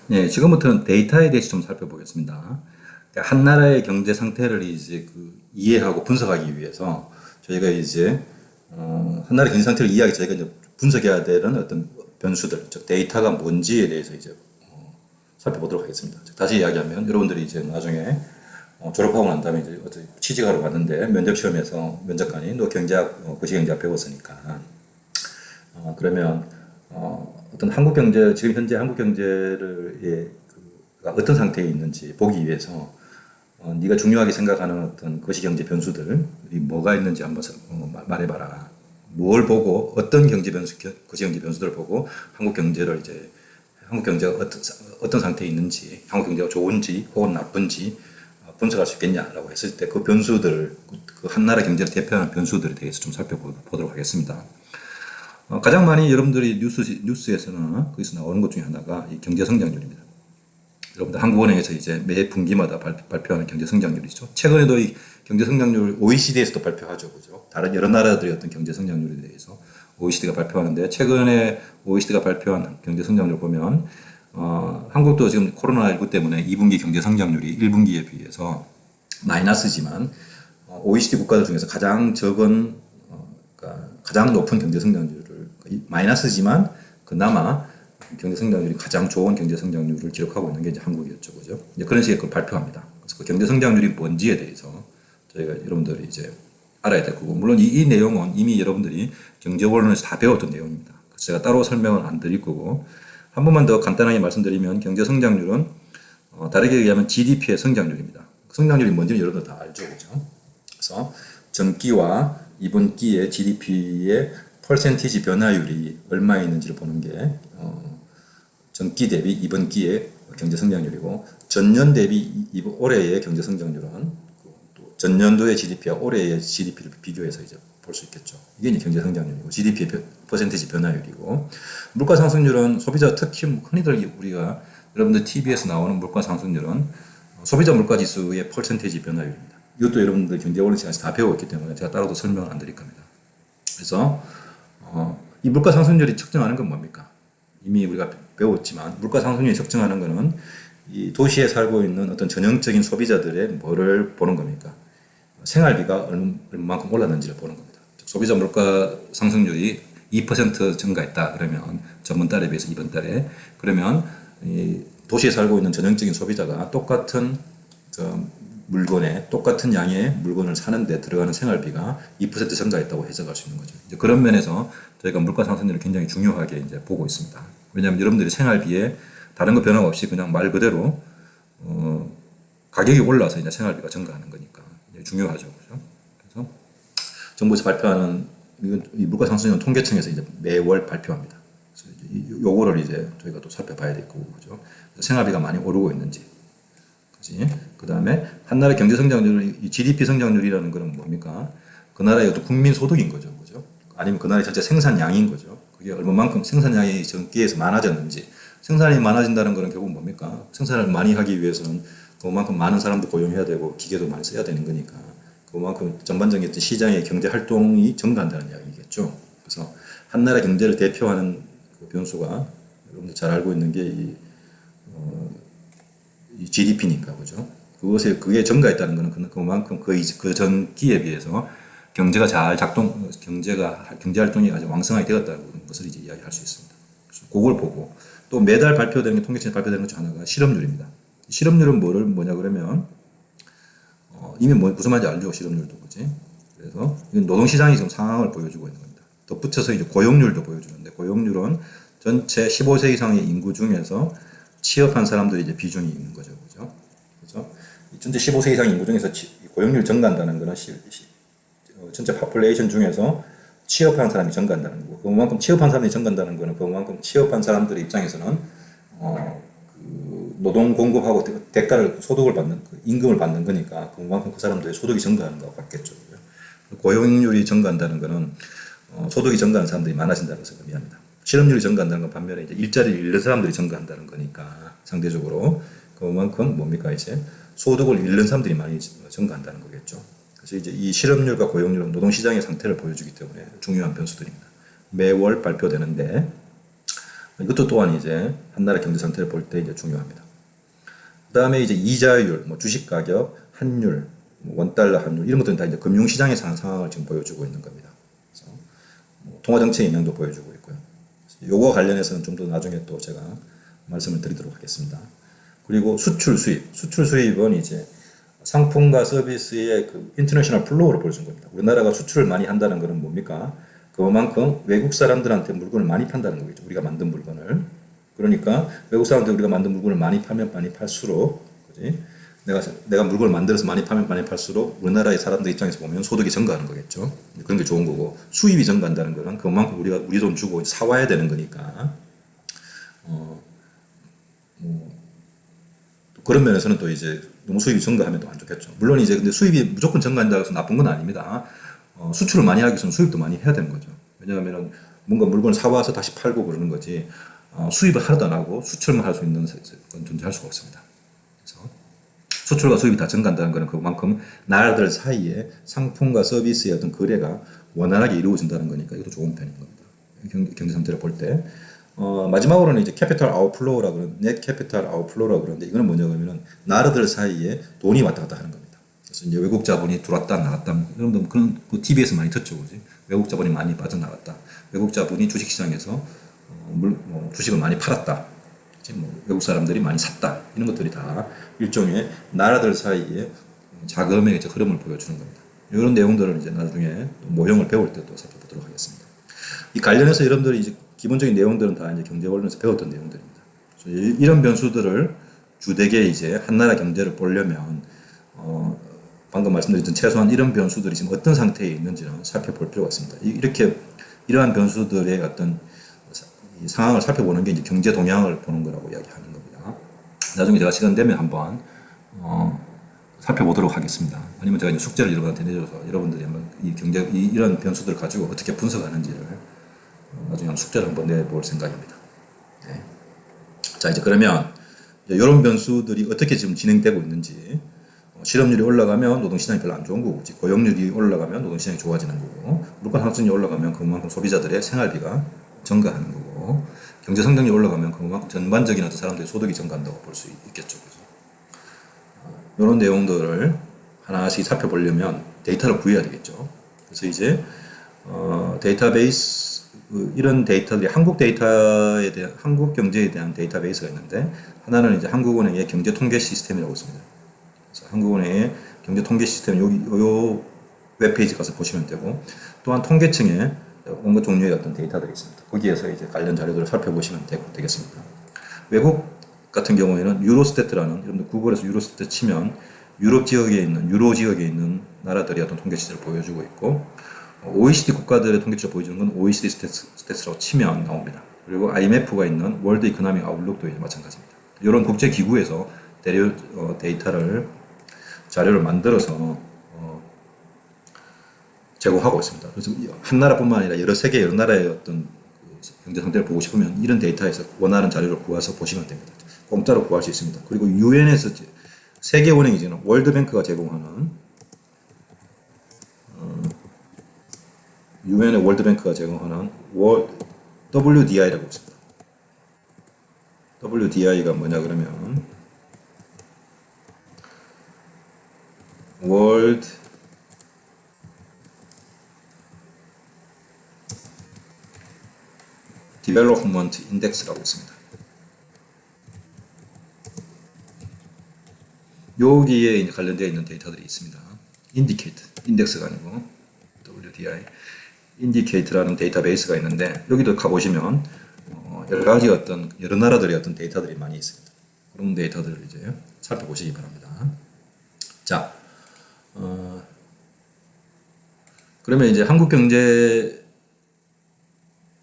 네, 지금부터는 데이터에 대해서 좀 살펴보겠습니다. 그러니까 한 나라의 경제 상태를 이제 이해하고 분석하기 위해서 저희가 이제 한 나라의 경제 상태를 이해하기 저희가 이제 분석해야 되는 어떤 변수들, 즉 데이터가 뭔지에 대해서 이제 살펴보도록 하겠습니다. 즉 다시 이야기하면 여러분들이 이제 나중에 졸업하고 난 다음에 이제 어떤 취직하러 갔는데 면접 시험에서 면접관이 너 경제학, 거시경제학 배웠으니까 그러면 어떤 한국 경제 지금 현재 한국 경제를 가 어떤 상태에 있는지 보기 위해서 네가 중요하게 생각하는 어떤 거시경제 변수들이 뭐가 있는지 한번 말해봐라. 뭘 보고 어떤 경제 변수, 거시경제 변수들을 보고 한국 경제를 이제 한국 경제가 어떤 상태에 있는지, 한국 경제가 좋은지 혹은 나쁜지 분석할 수 있겠냐라고 했을 때 그 변수들, 그 한 나라 경제를 대표하는 변수들에 대해서 좀 살펴보도록 하겠습니다. 가장 많이 여러분들이 뉴스에서는 거기서 나오는 것 중에 하나가 이 경제 성장률입니다. 여러분들 한국은행에서 이제 매 분기마다 발표하는 경제 성장률이죠. 최근에도 이 경제 성장률 OECD에서도 발표하죠, 그죠? 다른 여러 나라들의 어떤 경제 성장률에 대해서 OECD가 발표하는데 최근에 OECD가 발표한 경제 성장률 보면 한국도 지금 코로나19 때문에 2분기 경제 성장률이 1분기에 비해서 마이너스지만 OECD 국가들 중에서 가장 적은 그러니까 가장 높은 경제 성장률을 마이너스지만 그나마 경제 성장률이 가장 좋은 경제 성장률을 기록하고 있는 게 이제 한국이었죠, 그죠? 이제 그런 식의 그걸 발표합니다. 그래서 그 경제 성장률이 뭔지에 대해서 저희가 여러분들이 이제 알아야 될 거고, 물론 이 내용은 이미 여러분들이 경제원론에서 다 배웠던 내용입니다. 그래서 제가 따로 설명은 안 드릴 거고, 한 번만 더 간단하게 말씀드리면 경제 성장률은 다르게 얘기하면 GDP의 성장률입니다. 성장률이 뭔지는 여러분들 다 알죠, 그죠? 그래서 전기와 이번기의 GDP의 퍼센티지 변화율이 얼마 있는지를 보는 게 전기 대비 이번 기의 경제 성장률이고 전년 대비 올해의 경제 성장률은 또 전년도의 GDP와 올해의 GDP를 비교해서 이제 볼 수 있겠죠. 이게 이제 경제 성장률이고 GDP의 퍼센티지 변화율이고 물가 상승률은 소비자 특히 흔히들 우리가 여러분들 TV에서 나오는 물가 상승률은 소비자 물가 지수의 퍼센티지 변화율입니다. 이것도 여러분들 경제원리 시간에서 다 배웠기 때문에 제가 따로도 설명을 안 드릴 겁니다. 그래서 이 물가 상승률이 측정하는 건 뭡니까? 이미 우리가 배웠지만 물가 상승률이 측정하는 것은 이 도시에 살고 있는 어떤 전형적인 소비자들의 뭐를 보는 겁니까? 생활비가 얼마만큼 올랐는지를 보는 겁니다. 소비자 물가 상승률이 2% 증가했다 그러면 전번 달에 비해서 이번 달에 그러면 이 도시에 살고 있는 전형적인 소비자가 똑같은 물건에 똑같은 양의 물건을 사는데 들어가는 생활비가 2% 증가했다고 해석할 수 있는 거죠. 이제 그런 면에서 저희가 물가 상승률을 굉장히 중요하게 이제 보고 있습니다. 왜냐하면 여러분들이 생활비에 다른 거 변화 없이 그냥 말 그대로 가격이 올라서 이제 생활비가 증가하는 거니까 중요하죠, 그죠? 그래서 정부에서 발표하는 이 물가 상승률 통계청에서 이제 매월 발표합니다. 그래서 요거를 이제 저희가 또 살펴봐야 될 거고, 그죠? 생활비가 많이 오르고 있는지. 그 다음에 한 나라의 경제 성장률은 이 GDP 성장률이라는 것은 뭡니까? 그 나라의 어떤 국민 소득인 거죠, 그죠? 아니면 그 나라의 전체 생산량인 거죠. 그게 얼마만큼 생산량이 전기에서 많아졌는지. 생산이 많아진다는 것은 결국 뭡니까? 생산을 많이 하기 위해서는 그만큼 많은 사람도 고용해야 되고 기계도 많이 써야 되는 거니까 그만큼 전반적인 시장의 경제 활동이 증가한다는 이야기겠죠. 그래서 한 나라 경제를 대표하는 그 변수가 여러분들 잘 알고 있는 게 이 GDP니까, 그죠? 그게 증가했다는 것은 그만큼 그 전기에 비해서 경제 활동이 아주 왕성하게 되었다는 것을 이제 이야기할 수 있습니다. 그래서 그걸 보고 또 매달 발표되는 게 통계청에 발표되는 것 중 하나가 실업률입니다. 실업률은 뭐냐 그러면 이미 무슨 말인지 알죠, 실업률도, 그지? 그래서 이건 노동시장이 지금 상황을 보여주고 있는 겁니다. 덧붙여서 이제 고용률도 보여주는데 고용률은 전체 15세 이상의 인구 중에서 취업한 사람들이 이제 비중이 있는 거죠, 그죠? 그죠? 전체 15세 이상 인구 중에서 고용률 증가한다는 것은 전체 파퓰레이션 중에서 취업한 사람이 증가한다는 거고, 그만큼 취업한 사람이 증가한다는 것은 그만큼 취업한 사람들의 입장에서는 노동 공급하고 대가를 소득을 받는 임금을 받는 거니까 그만큼 그 사람들의 소득이 증가하는 것 같겠죠. 고용률이 증가한다는 것은 소득이 증가하는 사람들이 많아진다는 것을 의미합니다. 실업률이 증가한다는 건 반면에 이제 일자리를 잃는 사람들이 증가한다는 거니까 상대적으로 그만큼 뭡니까 이제 소득을 잃는 사람들이 많이 증가한다는 거겠죠. 그래서 이제 이 실업률과 고용률은 노동시장의 상태를 보여주기 때문에 중요한 변수들입니다. 매월 발표되는데 이것도 또한 이제 한나라 경제 상태를 볼 때 이제 중요합니다. 그다음에 이제 이자율, 뭐 주식 가격, 환율, 뭐 원달러 환율 이런 것들은 다 이제 금융시장의 상황을 지금 보여주고 있는 겁니다. 그래서 뭐 통화 정책의 영향도 보여주고 있고요. 요거 관련해서는 좀 더 나중에 또 제가 말씀을 드리도록 하겠습니다. 그리고 수출 수입, 수출 수입은 이제 상품과 서비스의 그 인터내셔널 플로우를 보여준 겁니다. 우리나라가 수출을 많이 한다는 것은 뭡니까? 그만큼 외국 사람들한테 물건을 많이 판다는 거겠죠. 우리가 만든 물건을. 그러니까 외국 사람한테 우리가 만든 물건을 많이 팔면 많이 팔수록, 그지? 내가 물건을 만들어서 많이 팔면 많이 팔수록 우리나라의 사람들 입장에서 보면 소득이 증가하는 거겠죠. 그런 게 좋은 거고, 수입이 증가한다는 거는 그만큼 우리가 우리 돈 주고 사와야 되는 거니까. 뭐 그런 면에서는 또 이제 너무 수입이 증가하면 또 안 좋겠죠. 물론 이제 근데 수입이 무조건 증가한다고 해서 나쁜 건 아닙니다. 수출을 많이 하기 위해서는 수입도 많이 해야 되는 거죠. 왜냐하면 뭔가 물건을 사와서 다시 팔고 그러는 거지, 수입을 하나도 안 하고 수출만 할 수 있는 건 존재할 수가 없습니다. 그래서 수출과 수입이 다 증가한다는 것은 그만큼 나라들 사이에 상품과 서비스의 어떤 거래가 원활하게 이루어진다는 거니까 이것도 좋은 편인 겁니다. 경제 상태를 볼 때. 마지막으로는 이제 캐피탈 아웃플로우라 그러는, 넷 캐피탈 아웃플로우라 그러는데, 이거는 뭐냐 그러면은 나라들 사이에 돈이 왔다 갔다 하는 겁니다. 그래서 이제 외국 자본이 들어왔다 나갔다, 여러분들 그런 그 TV에서 많이 듣죠, 그지? 외국 자본이 많이 빠져나갔다, 외국 자본이 주식시장에서 주식을 많이 팔았다, 뭐 외국 사람들이 많이 샀다, 이런 것들이 다 일종의 나라들 사이에 자금의 이제 흐름을 보여주는 겁니다. 이런 내용들은 이제 나중에 모형을 배울 때 또 살펴보도록 하겠습니다. 이 관련해서 여러분들이 이제 기본적인 내용들은 다 이제 경제 원론에서 배웠던 내용들입니다. 이런 변수들을 주되게 이제 한나라 경제를 보려면 방금 말씀드렸던 최소한 이런 변수들이 지금 어떤 상태에 있는지는 살펴볼 필요가 있습니다. 이러한 변수들의 어떤 상황을 살펴보는 게 이제 경제 동향을 보는 거라고 이야기하는 겁니다. 나중에 제가 시간 되면 한번 살펴보도록 하겠습니다. 아니면 제가 이제 숙제를 여러분한테 내줘서 여러분들이 한번 이런 변수들을 가지고 어떻게 분석하는지를 나중에 숙제를 한번 내볼 생각입니다. 네. 자, 이제 그러면 이런 변수들이 어떻게 지금 진행되고 있는지, 실업률이 올라가면 노동시장이 별로 안 좋은 거고, 고용률이 올라가면 노동시장이 좋아지는 거고, 물가 상승률이 올라가면 그만큼 소비자들의 생활비가 증가하는 거고, 경제 성장률이 올라가면 그만큼 전반적인 어떤 사람들의 소득이 증가한다고 볼 수 있겠죠. 그죠? 이런 내용들을 하나씩 살펴보려면 데이터를 구해야 되겠죠. 그래서 이제 데이터베이스, 이런 데이터들이 한국 경제에 대한 데이터베이스가 있는데, 하나는 이제 한국은행의 경제 통계 시스템이라고 있습니다. 그래서 한국은행의 경제 통계 시스템, 요 웹페이지 가서 보시면 되고, 또한 통계청에 온갖 종류의 어떤 데이터들이 있습니다. 거기에서 이제 관련 자료들을 살펴보시면 되겠습니다. 외국 같은 경우에는 유로스태트라는, 여러분들 구글에서 유로스태트 치면 유로 지역에 있는 나라들의 어떤 통계 시세를 보여주고 있고, OECD 국가들의 통계치를 보여주는 건 OECD 스태츠라고 치면 나옵니다. 그리고 IMF가 있는 월드 이코노믹 아웃룩도 마찬가지입니다. 이런 국제 기구에서 자료를 만들어서 제공하고 있습니다. 그래서 한 나라뿐만 아니라 여러 나라의 어떤 경제 상태를 보고 싶으면 이런 데이터에서 원하는 자료를 구해서 보시면 됩니다. 공짜로 구할 수 있습니다. 그리고 유엔에서 세계은행이지는 월드뱅크가 제공하는 유엔의 월드뱅크가 제공하는 WDI라고 있습니다. WDI가 뭐냐 그러면 월드 디벨롭먼트 인덱스라고 있습니다. 여기에 관련되어 있는 데이터들이 있습니다. 인덱스가 아니고 WDI 인디케이터라는 데이터베이스가 있는데, 여기도 가보시면 여러 나라들의 어떤 데이터들이 많이 있습니다. 그런 데이터들을 이제 살펴보시기 바랍니다. 자, 그러면 이제 한국 경제에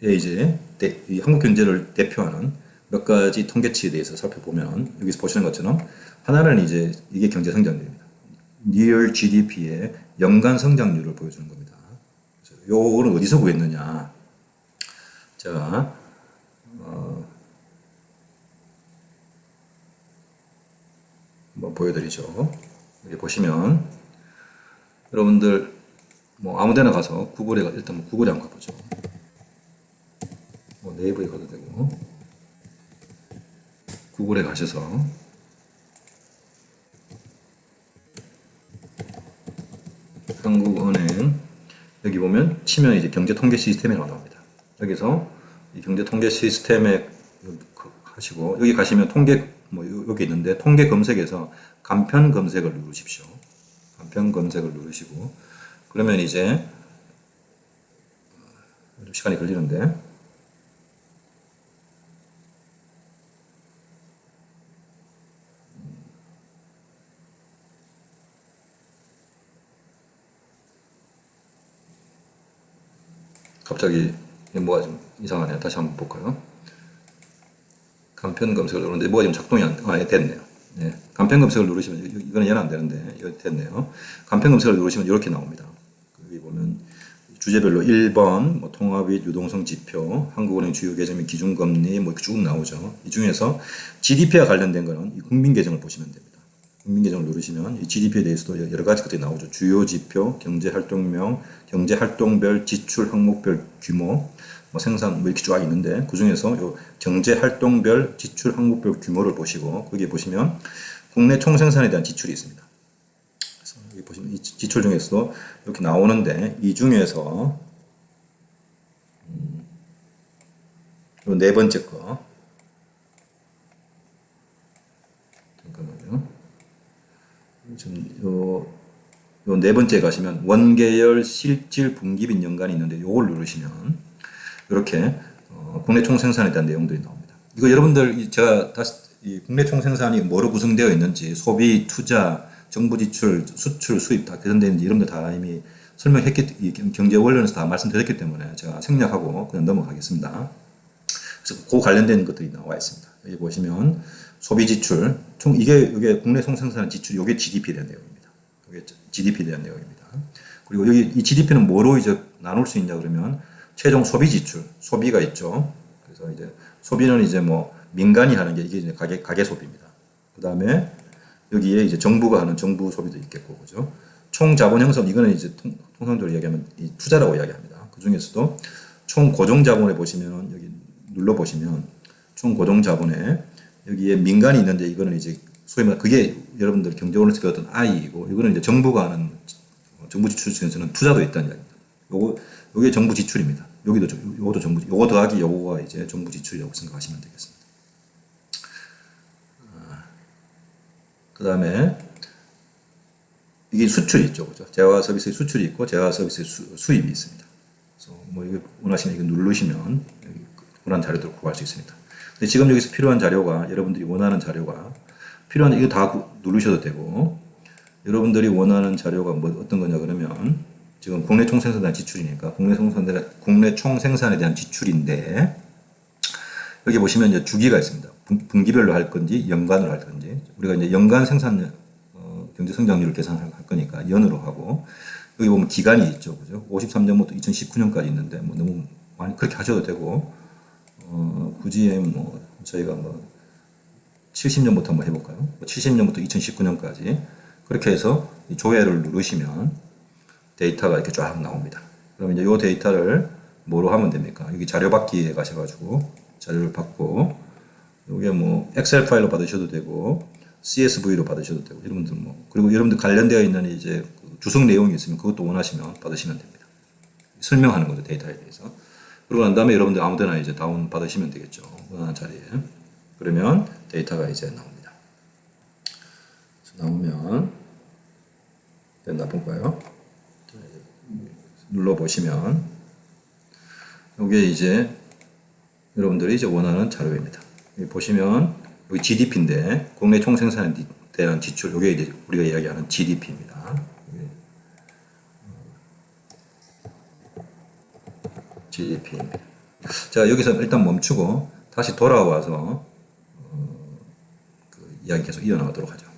이제 이 한국 경제를 대표하는 몇 가지 통계치에 대해서 살펴보면, 여기서 보시는 것처럼 하나는 이제 이게 경제 성장률입니다. Real GDP의 연간 성장률을 보여주는 겁니다. 요거는 어디서 구했느냐? 제가 한번 보여드리죠. 여기 보시면 여러분들 뭐 아무데나 가서 일단 구글에 한번 가보죠. 네이버에 가도 되고, 구글에 가셔서 한국은행 여기 보면 치면 이제 경제 통계 시스템이 나옵니다. 여기서 이 경제 통계 시스템에 하시고 여기 가시면 통계 뭐 여기 있는데 통계 검색에서 간편 검색을 누르십시오. 간편 검색을 누르시고 그러면 이제 좀 시간이 걸리는데 갑자기 뭐가 좀 이상하네요. 다시 한번 볼까요? 간편 검색을 누르는데 뭐가 지금 작동이 됐네요. 네. 간편 검색을 누르시면 이거는 얘는 안 되는데 여기 됐네요. 간편 검색을 누르시면 이렇게 나옵니다. 여기 보면 주제별로 1번 뭐 통화 및 유동성 지표, 한국은행 주요 계정 및 기준금리 뭐 이렇게 쭉 나오죠. 이 중에서 GDP와 관련된 거는 이 국민 계정을 보시면 됩니다. 국민 계정을 누르시면 이 GDP에 대해서도 여러 가지 것들이 나오죠. 주요 지표, 경제 활동명, 경제 활동별 지출 항목별 규모, 뭐 생산 뭐 이렇게 쫙 있는데 그 중에서 요 경제 활동별 지출 항목별 규모를 보시고 거기에 보시면 국내 총생산에 대한 지출이 있습니다. 그래서 여기 보시면 이 지출 중에서도 이렇게 나오는데 이 중에서 요 네 번째 거 잠깐만요. 지금 요 네 번째 가시면 원계열 실질 분기빈 연간이 있는데 요걸 누르시면 이렇게 국내 총생산에 대한 내용들이 나옵니다. 이거 여러분들 제가 다시 이 국내 총생산이 뭐로 구성되어 있는지 소비, 투자, 정부 지출, 수출, 수입 다 개선되는지 여러분들 다 이미 설명했기 경제 원론에서 다 말씀드렸기 때문에 제가 생략하고 그냥 넘어가겠습니다. 그래서 그 관련된 것들이 나와 있습니다. 여기 보시면 소비 지출 총 이게 국내 총생산 지출 이게 GDP에 대한 내용입니다. 이게 GDP에 대한 내용입니다. 그리고 여기 이 GDP는 뭐로 이제 나눌 수 있냐 그러면 최종 소비 지출, 소비가 있죠. 그래서 이제 소비는 이제 뭐 민간이 하는 게 이게 이제 가계 소비입니다. 그 다음에 여기에 이제 정부가 하는 정부 소비도 있겠고, 그죠? 총 자본 형성, 이거는 이제 통상적으로 이야기하면 이 투자라고 이야기합니다. 그 중에서도 총 고정 자본에 보시면 여기 눌러 보시면 총 고정 자본에 여기에 민간이 있는데 이거는 이제 소위 말해 그게 여러분들 경제원에서 배웠던 I이고 이거는 이제 정부가 하는 정부 지출 중에서는 투자도 있다는 이야기입니다. 요게 정부 지출입니다. 요것도 정부, 요거 더하기 요거가 이제 정부 지출이라고 생각하시면 되겠습니다. 그 다음에 이게 수출이 있죠, 그죠? 재화 서비스의 수출이 있고 재화 서비스의 수입이 있습니다. 그래서 뭐 이거 원하시면 이거 누르시면 원하는 자료들을 구할 수 있습니다. 근데 지금 여기서 필요한 자료가 여러분들이 원하는 자료가 필요한 이거 다 누르셔도 되고 여러분들이 원하는 자료가 뭐 어떤 거냐 그러면 지금 국내 총생산에 대한 지출이니까 국내 총생산에 대한 지출인데 여기 보시면 이제 주기가 있습니다. 분기별로 할 건지 연간으로 할 건지 우리가 이제 연간 생산 경제 성장률을 계산할 거니까 연으로 하고 여기 보면 기간이 있죠, 그죠? 53년부터 2019년까지 있는데 뭐 너무 많이 그렇게 하셔도 되고 굳이 뭐 저희가 뭐 70년부터 한번 해볼까요? 70년부터 2019년까지 그렇게 해서 이 조회를 누르시면 데이터가 이렇게 쫙 나옵니다. 그럼 이제 이 데이터를 뭐로 하면 됩니까? 여기 자료 받기에 가셔가지고 자료를 받고 이게 뭐 엑셀 파일로 받으셔도 되고 CSV로 받으셔도 되고 여러분들 뭐 그리고 여러분들 관련되어 있는 이제 주석 내용이 있으면 그것도 원하시면 받으시면 됩니다. 설명하는 거죠, 데이터에 대해서. 그러고 난 다음에 여러분들 아무데나 이제 다운 받으시면 되겠죠, 원하는 자리에. 그러면 데이터가 이제 나옵니다. 나오면 됐나 볼까요? 눌러보시면 이게 이제 여러분들이 이제 원하는 자료입니다. 여기 보시면 여기 GDP인데 국내 총생산에 대한 지출 이게 이제 우리가 이야기하는 GDP입니다. GDP입니다. 자, 여기서 일단 멈추고 다시 돌아와서 그 이야기 계속 이어나가도록 하죠.